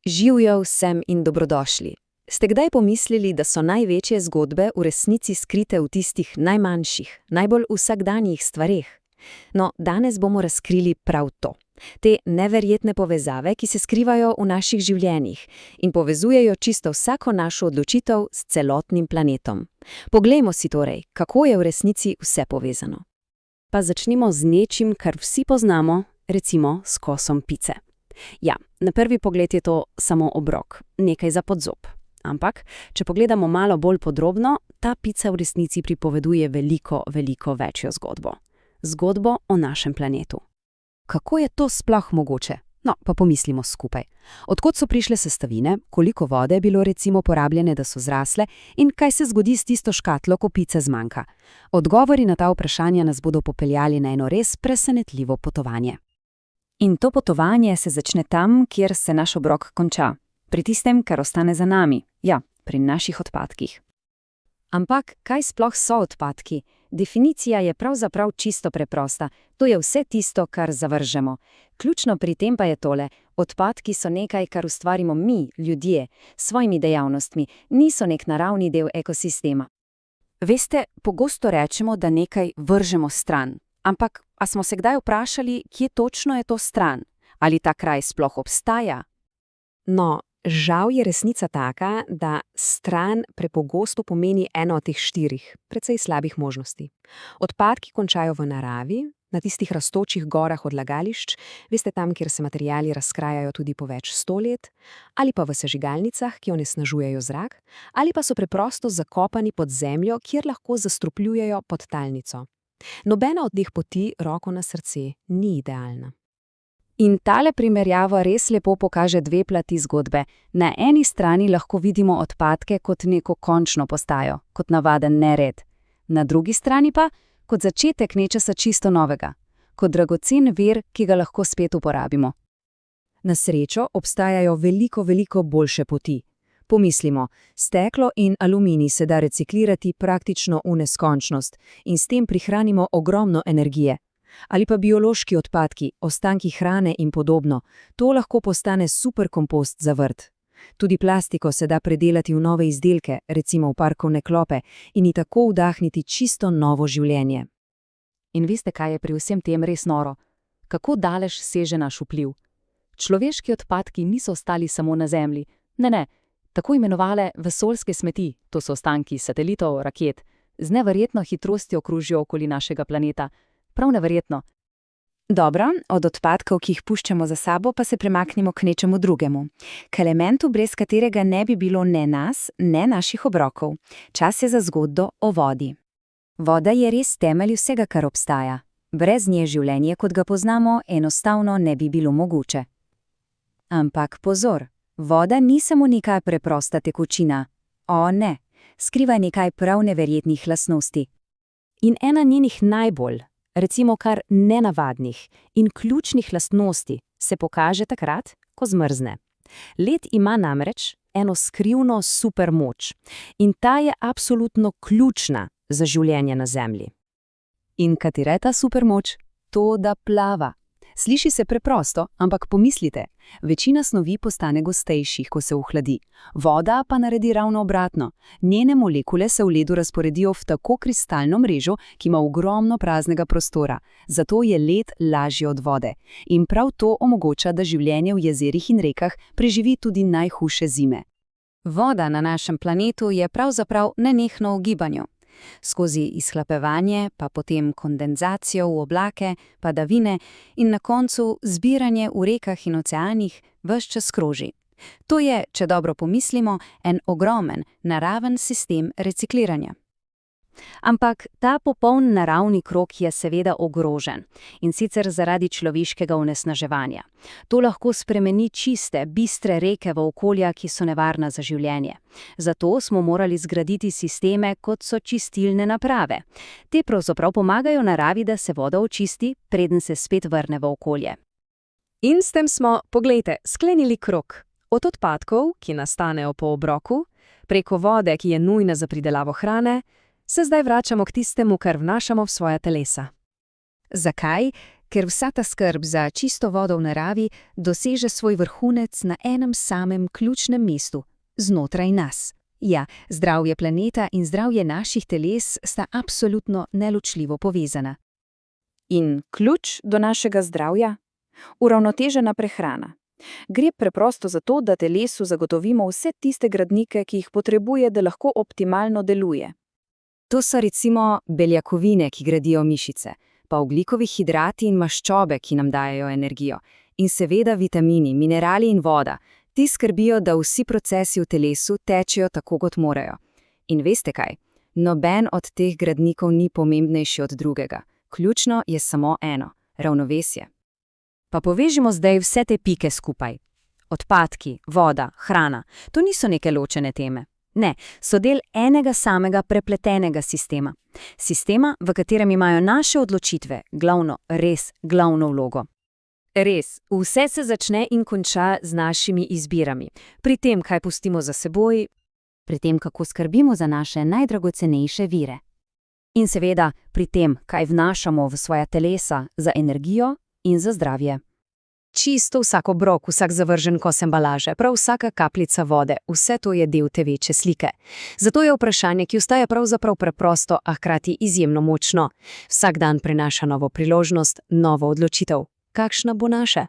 Živjo vsem in dobrodošli. Ste kdaj pomislili, da so največje zgodbe v resnici skrite v tistih najmanjših, najbolj vsakdanjih stvareh? No, danes bomo razkrili prav to. Te neverjetne povezave, ki se skrivajo v naših življenjih in povezujejo čisto vsako našo odločitev s celotnim planetom. Poglejmo si torej, kako je v resnici vse povezano. Pa začnimo z nečim, kar vsi poznamo, recimo s kosom pice. Ja, na prvi pogled je to samo obrok, nekaj za podzob. Ampak, če pogledamo malo bolj podrobno, ta pica v resnici pripoveduje veliko večjo zgodbo. Zgodbo o našem planetu. Kako je to sploh mogoče? No, pa pomislimo skupaj. Odkot so prišle sestavine, koliko vode je bilo recimo porabljene, da so zrasle in kaj se zgodi s tisto škatlo, ko pice zmanjka? Odgovori na ta vprašanja nas bodo popeljali na eno res presenetljivo potovanje. In to potovanje se začne tam, kjer se naš obrok konča. Pri tistem, kar ostane za nami. Ja, pri naših odpadkih. Ampak, kaj sploh so odpadki? Definicija je pravzaprav čisto preprosta. To je vse tisto, kar zavržemo. Ključno pri tem pa je tole. Odpadki so nekaj, kar ustvarimo mi, ljudje, s svojimi dejavnostmi. Niso nek naravni del ekosistema. Veste, pogosto rečemo, da nekaj vržemo stran. Ampak, a smo se kdaj vprašali, kje točno je to stran? Ali ta kraj sploh obstaja? No, žal je resnica taka, da stran prepogosto pomeni eno od teh 4, precej slabih možnosti. Odpadki končajo v naravi, na tistih rastočih gorah odlagališč, veste tam, kjer se materiali razkrajajo tudi po več 100 let, ali pa v sežigalnicah, ki onesnažujejo zrak, ali pa so preprosto zakopani pod zemljo, kjer lahko zastrupljujejo podtalnico. Nobena od teh poti, roko na srce, ni idealna. In tale primerjava res lepo pokaže dve plati zgodbe. Na eni strani lahko vidimo odpadke kot neko končno postajo, kot navaden nered. Na drugi strani pa kot začetek nečesa čisto novega, kot dragocen vir, ki ga lahko spet uporabimo. Na srečo obstajajo veliko boljše poti. Pomislimo, steklo in aluminij se da reciklirati praktično v neskončnost in s tem prihranimo ogromno energije. Ali pa biološki odpadki, ostanki hrane in podobno, to lahko postane super kompost za vrt. Tudi plastiko se da predelati v nove izdelke, recimo v parkovne klope, in ji tako vdahniti čisto novo življenje. In veste, kaj je pri vsem tem res noro? Kako daleč seže naš vpliv? Človeški odpadki niso ostali samo na Zemlji. Ne, tako imenovane vesoljske smeti, to so ostanki satelitov, raket, z neverjetno hitrostjo kružijo okoli našega planeta. Prav neverjetno. Dobro, od odpadkov, ki jih puščamo za sabo, pa se premaknimo k nečemu drugemu. K elementu, brez katerega ne bi bilo ne nas, ne naših obrokov. Čas je za zgodbo o vodi. Voda je res temelj vsega, kar obstaja. Brez nje življenje, kot ga poznamo, enostavno ne bi bilo mogoče. Ampak pozor, voda ni samo neka preprosta tekočina. O ne, skriva nekaj prav neverjetnih lastnosti. In ena njenih najbolj, recimo kar nenavadnih in ključnih lastnosti, se pokaže takrat, ko zmrzne. Led ima namreč eno skrivno supermoč in ta je absolutno ključna za življenje na Zemlji. In katera je ta supermoč? To, da plava. Sliši se preprosto, ampak pomislite, večina snovi postane gostejših, ko se ohladi. Voda pa naredi ravno obratno. Njene molekule se v ledu razporedijo v tako kristalno mrežo, ki ima ogromno praznega prostora. Zato je led lažji od vode. In prav to omogoča, da življenje v jezerih in rekah preživi tudi najhujše zime. Voda na našem planetu je pravzaprav nenehno v gibanju. Skozi izhlapevanje, pa potem kondenzacijo v oblake, padavine in na koncu zbiranje v rekah in oceanih ves čas kroži. To je, če dobro pomislimo, en ogromen, naraven sistem recikliranja. Ampak ta popoln naravni krog je seveda ogrožen, in sicer zaradi človeškega onesnaževanja. To lahko spremeni čiste, bistre reke v okolja, ki so nevarna za življenje. Zato smo morali zgraditi sisteme, kot so čistilne naprave. Te pravzaprav pomagajo naravi, da se voda očisti, preden se spet vrne v okolje. In s tem smo, poglejte, sklenili krog. Od odpadkov, ki nastanejo po obroku, preko vode, ki je nujna za pridelavo hrane, se zdaj vračamo k tistemu, kar vnašamo v svoja telesa. Zakaj? ker vsa ta skrb za čisto vodo v naravi doseže svoj vrhunec na enem samem ključnem mestu – znotraj nas. Ja, zdravje planeta in zdravje naših teles sta absolutno neločljivo povezana. In ključ do našega zdravja? Uravnotežena prehrana. Gre preprosto za to, da telesu zagotovimo vse tiste gradnike, ki jih potrebuje, da lahko optimalno deluje. To so recimo beljakovine, ki gradijo mišice, pa ogljikovi hidrati in maščobe, ki nam dajejo energijo, in seveda vitamini, minerali in voda. Ti skrbijo, da vsi procesi v telesu tečejo tako, kot morajo. In veste kaj? Noben od teh gradnikov ni pomembnejši od drugega. Ključno je samo eno – ravnovesje. Pa povežimo zdaj vse te pike skupaj. Odpadki, voda, hrana – to niso neke ločene teme. Ne, so del enega samega prepletenega sistema. Sistema, v katerem imajo naše odločitve res glavno vlogo. Res, vse se začne in konča z našimi izbirami. Pri tem, kaj pustimo za seboj, pri tem, kako skrbimo za naše najdragocenejše vire. In seveda pri tem, kaj vnašamo v svoja telesa za energijo in za zdravje. Čisto vsak obrok, vsak zavržen kos embalaže, prav vsaka kapljica vode, vse to je del te večje slike. Zato je vprašanje, ki ostaja pravzaprav preprosto, a hkrati izjemno močno. Vsak dan prinaša novo priložnost, novo odločitev. Kakšna bo naša?